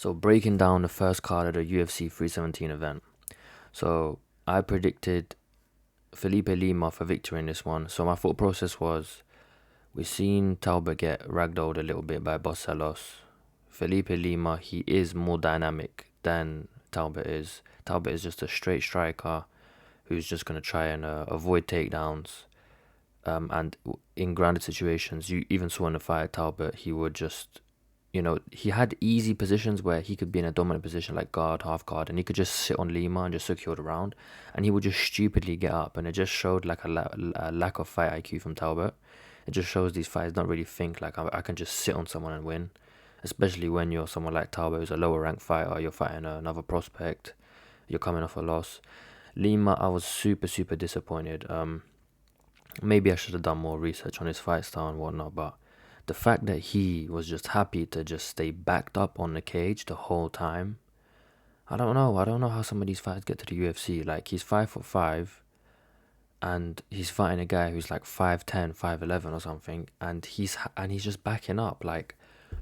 So breaking down the first card of the UFC 317 event. So I predicted Felipe Lima for victory in this one. So my thought process was we've seen Talbot get ragdolled a little bit by Barcelos. Felipe Lima, he is more dynamic than Talbot is. Talbot is just a straight striker who's just going to try and avoid takedowns. And in grounded situations, you even saw in the fight Talbot, he would just, he had easy positions where he could be in a dominant position like guard, half guard, and he could just sit on Lima and just secure the round, and he would just stupidly get up, and it just showed like a lack of fight IQ from Talbot. It just shows these fighters don't really think like I can just sit on someone and win, especially when you're someone like Talbot who's a lower ranked fighter, you're fighting another prospect, you're coming off a loss. Lima, I was super, super disappointed. Maybe I should have done more research on his fight style and whatnot, but the fact that he was just happy to just stay backed up on the cage the whole time, I don't know. I don't know how some of these fighters get to the UFC. Like, he's 5'5", and he's fighting a guy who's like 5'10", 5'11" or something, and he's just backing up. Like,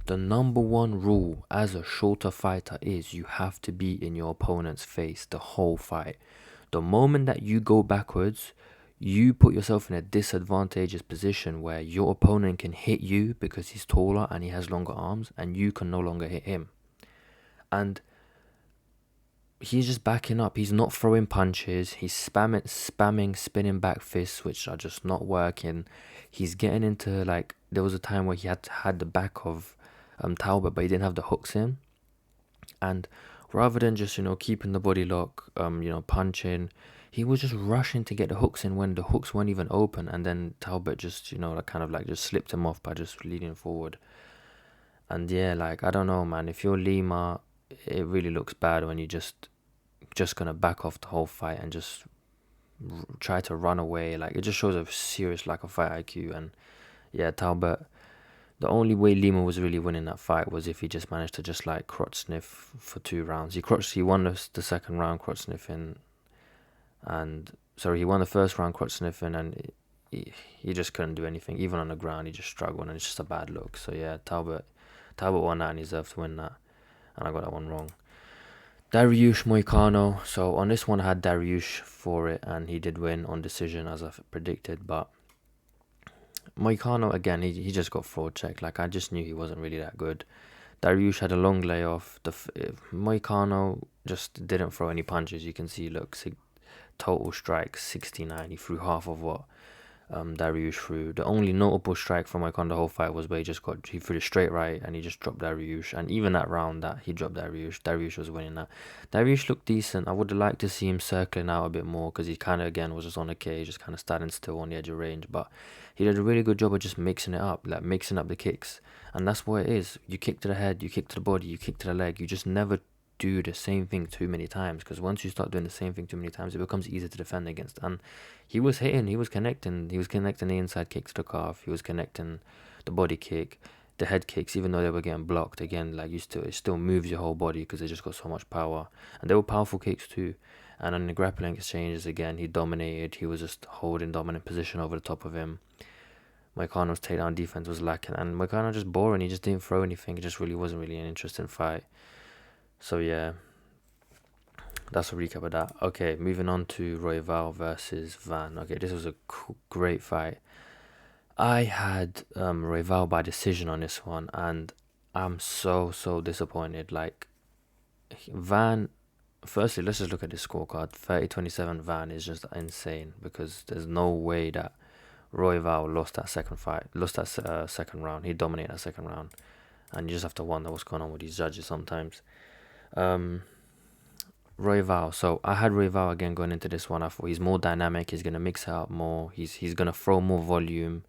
the number one rule as a shorter fighter is you have to be in your opponent's face the whole fight. The moment that you go backwards, you put yourself in a disadvantageous position where your opponent can hit you because he's taller and he has longer arms, and you can no longer hit him. And he's just backing up. He's not throwing punches. He's spamming spinning back fists, which are just not working. He's getting into, like, there was a time where he had the back of Talbot, but he didn't have the hooks in. And rather than just, keeping the body lock, punching, he was just rushing to get the hooks in when the hooks weren't even open. And then Talbot just, like, kind of like just slipped him off by just leaning forward. And yeah, like, I don't know, man. If you're Lima, it really looks bad when you just gonna back off the whole fight and just try to run away. Like, it just shows a serious lack of fight IQ. And yeah, Talbot, the only way Lima was really winning that fight was if he just managed to just like crotch sniff for 2 rounds. He won the second round crotch sniffing, and sorry, he won the first round crotch sniffing, and he just couldn't do anything. Even on the ground, he just struggled, and it's just a bad look. So yeah, Talbot won that and he deserved to win that, and I got that one wrong. Dariush Moicano. So on this one, I had Dariush for it, and he did win on decision as I predicted. But Moicano, again, he just got fraud checked. Like, I just knew he wasn't really that good. Dariush had a long layoff. Moicano just didn't throw any punches. You can see, look, total strikes 69. He threw half of what Dariush threw. The only notable strike from Moicano the whole fight was where he threw the straight right and he just dropped Dariush. And even that round that he dropped Dariush was winning that. Dariush looked decent. I would have liked to see him circling out a bit more because he kind of, again, was just on the cage, just kind of standing still on the edge of range. But he did a really good job of just mixing it up, like mixing up the kicks. And that's what it is. You kick to the head, you kick to the body, you kick to the leg. You just never do the same thing too many times, because once you start doing the same thing too many times, it becomes easier to defend against. And he was hitting, he was connecting the inside kick to the calf, he was connecting the body kick, the head kicks, even though they were getting blocked. Again, like, it still moves your whole body because they just got so much power, and they were powerful kicks too. And on the grappling exchanges, again, he dominated. He was just holding dominant position over the top of him. Moicano's takedown defense was lacking, and Moicano just boring. He just didn't throw anything. It just really wasn't really an interesting fight. So yeah, that's a recap of that. Okay, moving on to Royval versus Van. Okay, this was a great fight. I had Royval by decision on this one, and I'm so disappointed. Like, Van, firstly, let's just look at the scorecard. 30-27 Van is just insane, because there's no way that Royval lost that second round. He dominated that second round, and you just have to wonder what's going on with these judges sometimes. Royval. So I had Royval again going into this one. I thought he's more dynamic. He's gonna mix it up more. He's gonna throw more volume.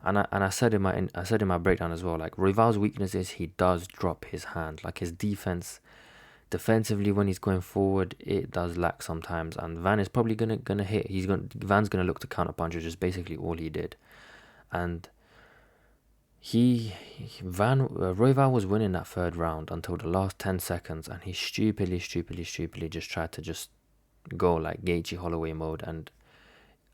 And I said in my breakdown as well. Like, Royval's weakness is he does drop his hand. Like, his defensively when he's going forward, it does lack sometimes. And Van is probably gonna hit. Van's gonna look to counter punch, which is basically all he did. And Royval was winning that third round until the last 10 seconds, and he stupidly just tried to just go like Gaethje Holloway mode. And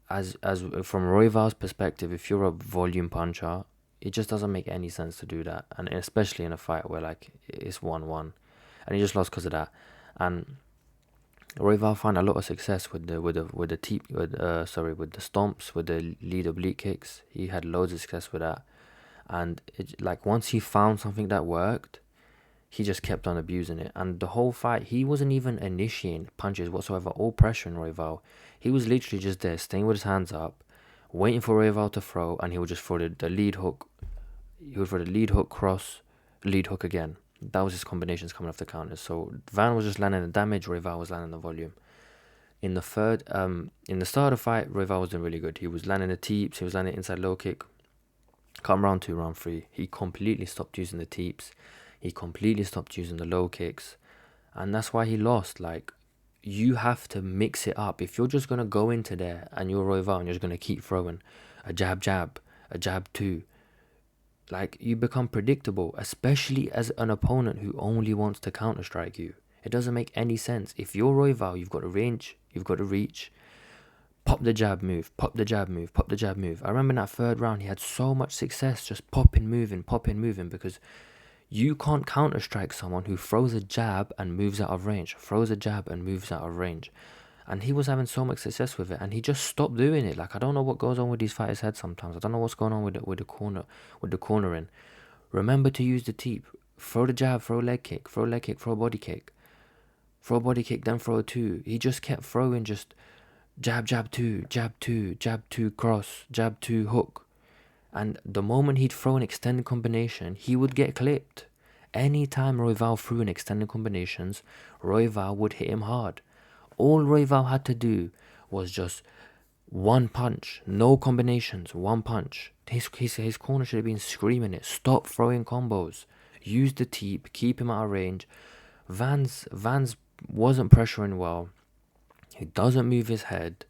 as from Royval's perspective, if you're a volume puncher, it just doesn't make any sense to do that, and especially in a fight where, like, it's 1-1. and he just lost because of that. And Royval found a lot of success with the with the stomps, with the lead oblique kicks. He had loads of success with that, and like once he found something that worked, he just kept on abusing it. And the whole fight, he wasn't even initiating punches whatsoever, all pressure in Royval. He was literally just there, staying with his hands up, waiting for Royval to throw, and he would just throw the lead hook. He would throw the lead hook cross, lead hook again. That was his combinations coming off the counters. So Van was just landing the damage, Royval was landing the volume. In the start of the fight, Royval was doing really good. He was landing the teeps, he was landing inside low kick. Come round 2, round 3, he completely stopped using the teeps. He completely stopped using the low kicks. And that's why he lost. Like, you have to mix it up. If you're just going to go into there and you're Royval and you're just going to keep throwing a jab, a jab 2, like, you become predictable, especially as an opponent who only wants to counter-strike you. It doesn't make any sense. If you're Royval, you've got to range, you've got to reach. Pop the jab move, pop the jab move, pop the jab move. I remember in that third round, he had so much success just popping, moving, because you can't counter-strike someone who throws a jab and moves out of range, throws a jab and moves out of range. And he was having so much success with it, and he just stopped doing it. Like, I don't know what goes on with these fighters' heads sometimes. I don't know what's going on with the cornering. Remember to use the teep. Throw the jab, throw a leg kick, throw a body kick. Throw a body kick, then throw a 2. He just kept throwing just jab, jab 2, jab 2, jab 2 cross, jab 2 hook. And the moment he'd throw an extended combination, he would get clipped. Anytime Royval threw in extended combinations, Royval would hit him hard. All Royval had to do was just one punch, no combinations, one punch. His corner should have been screaming it. Stop throwing combos. Use the teep, keep him out of range. Vans wasn't pressuring well. He doesn't move his head.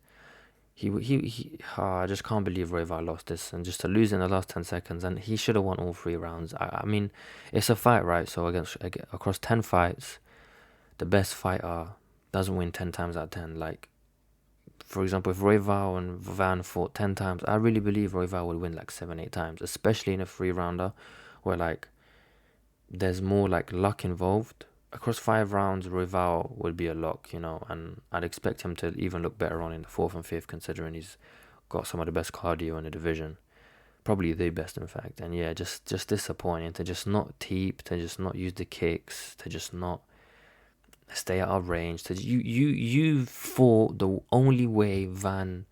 I just can't believe Royval lost this, and just to lose in the last 10 seconds, and he should have won all 3 rounds. I mean, it's a fight, right? So across 10 fights, the best fighter doesn't win 10 times out of 10. Like, for example, if Royval and Van fought 10 times, I really believe Royval would win like 7, 8 times, especially in a 3-rounder where like there's more like luck involved. Across 5 rounds, Royval would be a lock, and I'd expect him to even look better on in the 4th and 5th, considering he's got some of the best cardio in the division. Probably the best, in fact. And yeah, just disappointing to just not teep, to just not use the kicks, to just not stay out of range. You thought the only way Van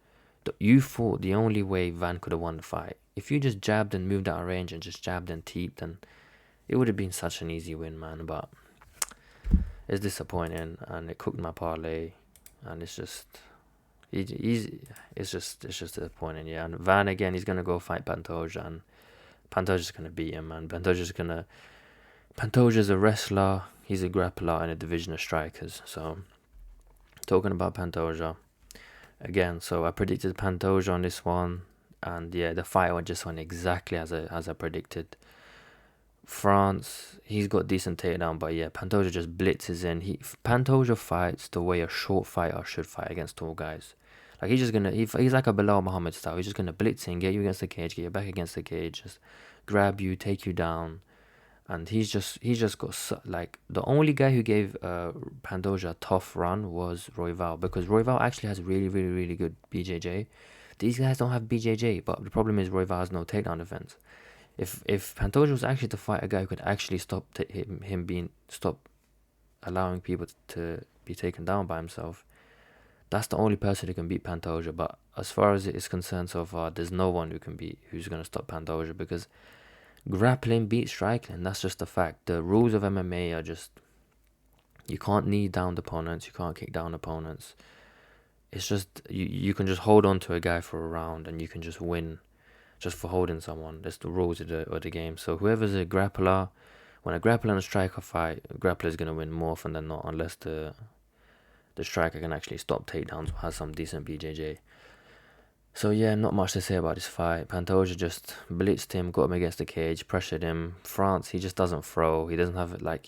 could have won the fight. If you just jabbed and moved out of range and just jabbed and teeped, then it would have been such an easy win, man. But it's disappointing, and it cooked my parlay, and it's just it's just disappointing, yeah. And Van again, he's gonna go fight Pantoja, and Pantoja's gonna beat him, man. Pantoja's a wrestler, he's a grappler in a division of strikers. So talking about Pantoja again, so I predicted Pantoja on this one, and yeah, the fight just went exactly as I predicted. France, he's got decent takedown, but yeah, Pantoja just blitzes in. Pantoja fights the way a short fighter should fight against tall guys. Like, he's like a Bilal Muhammad style. He's just gonna blitz in, get you against the cage, get you back against the cage, just grab you, take you down, and he's just got like, the only guy who gave Pantoja a tough run was Royval, because Royval actually has really, really, really good BJJ. These guys don't have BJJ, but the problem is Royval has no takedown defense. If Pantoja was actually to fight a guy who could actually stop allowing people to be taken down by himself, that's the only person who can beat Pantoja. But as far as it is concerned so far, there's no one who's going to stop Pantoja, because grappling beats striking. That's just a fact. The rules of MMA are just, you can't knee down opponents, you can't kick down opponents. It's just, you can just hold on to a guy for a round and you can just win just for holding someone. That's the rules of the game. So whoever's a grappler, when a grappler and a striker fight, a grappler is going to win more often than not, unless the striker can actually stop takedowns or has some decent BJJ. So yeah, not much to say about this fight. Pantoja just blitzed him, got him against the cage, pressured him. France, he just doesn't throw. He doesn't have it, like,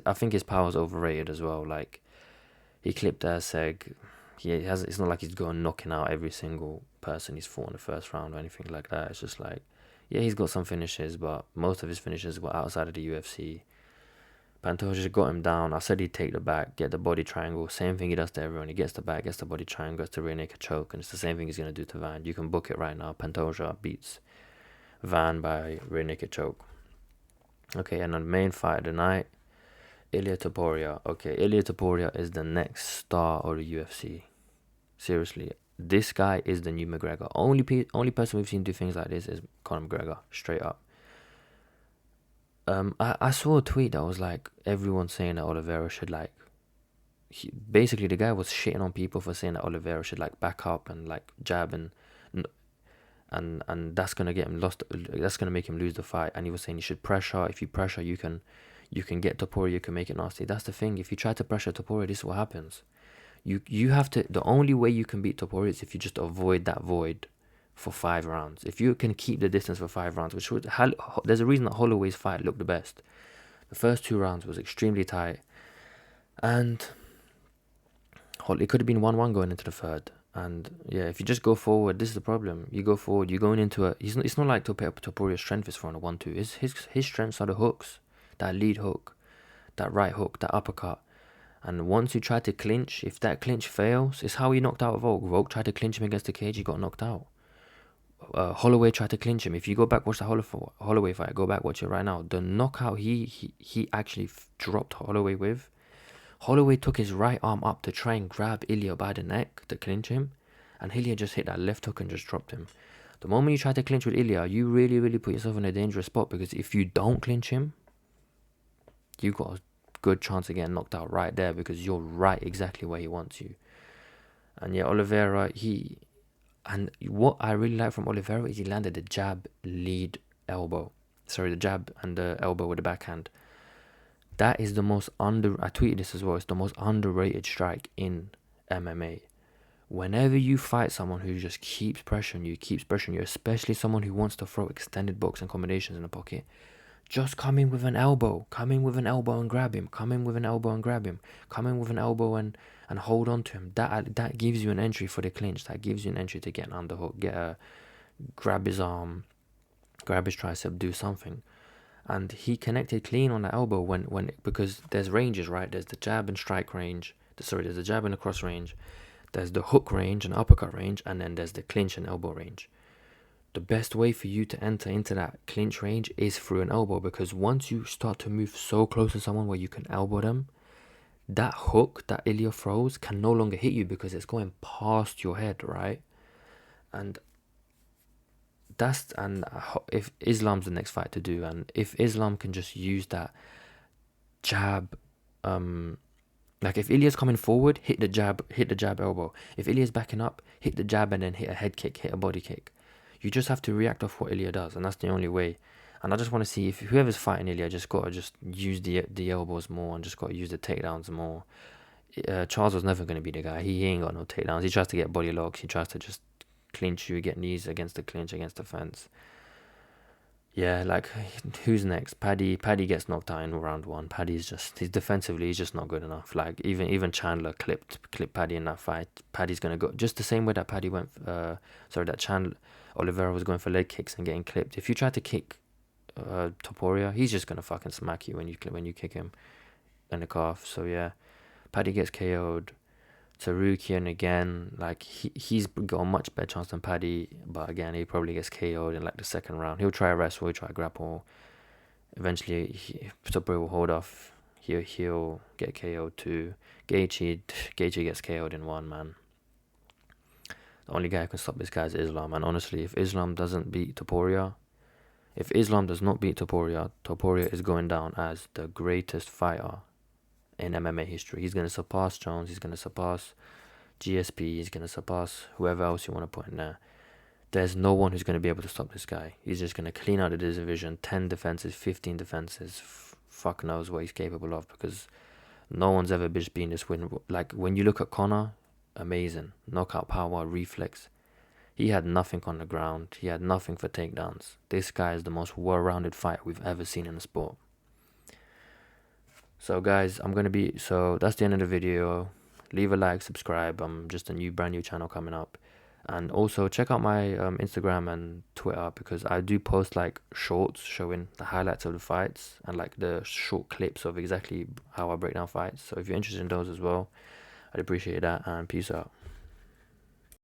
I think his power's overrated as well. Like, he clipped Seg. It's not like he's going knocking out every single person he's fought in the first round or anything like that. It's just like, yeah, he's got some finishes, but most of his finishes were outside of the UFC. Pantoja got him down. I said he'd take the back, get the body triangle. Same thing he does to everyone. He gets the back, gets the body triangle, gets the rear naked choke, and it's the same thing he's going to do to Van. You can book it right now. Pantoja beats Van by rear naked choke. Okay, and the main fight of the night, Ilia Topuria. Okay, Ilia Topuria is the next star of the UFC. Seriously, this guy is the new McGregor. Only person we've seen do things like this is Conor McGregor, straight up. I saw a tweet that was like everyone saying that Oliveira should like. Basically, the guy was shitting on people for saying that Oliveira should like back up and like jab and that's gonna get him lost. That's gonna make him lose the fight. And he was saying you should pressure. If you pressure, you can get Topuria. You can make it nasty. That's the thing. If you try to pressure Topuria, this is what happens. You have to. The only way you can beat Topuria is if you just avoid that void for 5 rounds. If you can keep the distance for 5 rounds, which would there's a reason that Holloway's fight looked the best. The first 2 rounds was extremely tight, and it could have been 1-1 going into the third. And yeah, if you just go forward, this is the problem. You go forward, you're going into a. It's not like Topuria's strength is for a 1-2. His strengths are the hooks, that lead hook, that right hook, that uppercut. And once you try to clinch, if that clinch fails, it's how he knocked out Volk. Volk tried to clinch him against the cage, he got knocked out. Holloway tried to clinch him. If you go back watch the Holloway fight, go back watch it right now. The knockout he actually dropped Holloway with. Holloway took his right arm up to try and grab Ilia by the neck to clinch him, and Ilia just hit that left hook and just dropped him. The moment you try to clinch with Ilia, you really, really put yourself in a dangerous spot, because if you don't clinch him, you got a good chance of getting knocked out right there, because you're right exactly where he wants you. And yeah, Oliveira, and what I really like from Oliveira is he landed the jab lead elbow. Sorry, the jab and the elbow with the backhand. That is the most I tweeted this as well, it's the most underrated strike in MMA. Whenever you fight someone who just keeps pressuring you, especially someone who wants to throw extended boxing combinations in the pocket, just come in with an elbow. Come in with an elbow and grab him. Come in with an elbow and grab him. Come in with an elbow and hold on to him. That gives you an entry for the clinch. That gives you an entry to get an underhook, grab his arm, grab his tricep, do something. And he connected clean on the elbow because there's ranges, right? There's the jab and strike range. There's the jab and the cross range. There's the hook range and uppercut range, and then there's the clinch and elbow range. The best way for you to enter into that clinch range is through an elbow, because once you start to move so close to someone where you can elbow them, that hook that Ilia throws can no longer hit you because it's going past your head, right? And if Islam's the next fight to do, and if Islam can just use that jab, like if Ilia's coming forward, hit the jab elbow. If Ilia's backing up, hit the jab and then hit a head kick, hit a body kick. You just have to react off what Ilia does, and that's the only way. And I just want to see if whoever's fighting Ilia just got to use the elbows more and just got to use the takedowns more. Charles was never going to be the guy. He ain't got no takedowns. He tries to get body locks. He tries to just clinch you, get knees against the clinch, against the fence. Yeah, like, who's next? Paddy gets knocked out in round 1. He's defensively, he's just not good enough. Like, even Chandler clipped Paddy in that fight. Paddy's gonna go just the same way that Paddy went. Oliveira was going for leg kicks and getting clipped. If you try to kick Topuria, he's just gonna fucking smack you when you kick him in the calf. So yeah, Paddy gets KO'd. Tarukian again, like he's got a much better chance than Paddy, but again he probably gets KO'd in like the second round. He'll try a wrestle, he'll try a grapple. Eventually, Topuria will hold off. He'll get KO'd too. Gaethje gets KO'd in 1, man. The only guy who can stop this guy is Islam. And honestly, if Islam does not beat Topuria, Topuria is going down as the greatest fighter in MMA history. He's going to surpass Jones, he's going to surpass GSP, he's going to surpass whoever else you want to put in there. There's no one who's going to be able to stop this guy. He's just going to clean out the division. 10 defenses, 15 defenses. Fuck knows what he's capable of, because no one's ever been this win. Like, when you look at Conor, amazing. Knockout power, reflex. He had nothing on the ground. He had nothing for takedowns. This guy is the most well-rounded fighter we've ever seen in the sport. So guys, that's the end of the video. Leave a like, subscribe. I'm just a brand new channel coming up. And also check out my Instagram and Twitter, because I do post like shorts showing the highlights of the fights and like the short clips of exactly how I break down fights. So if you're interested in those as well, I'd appreciate that, and peace out.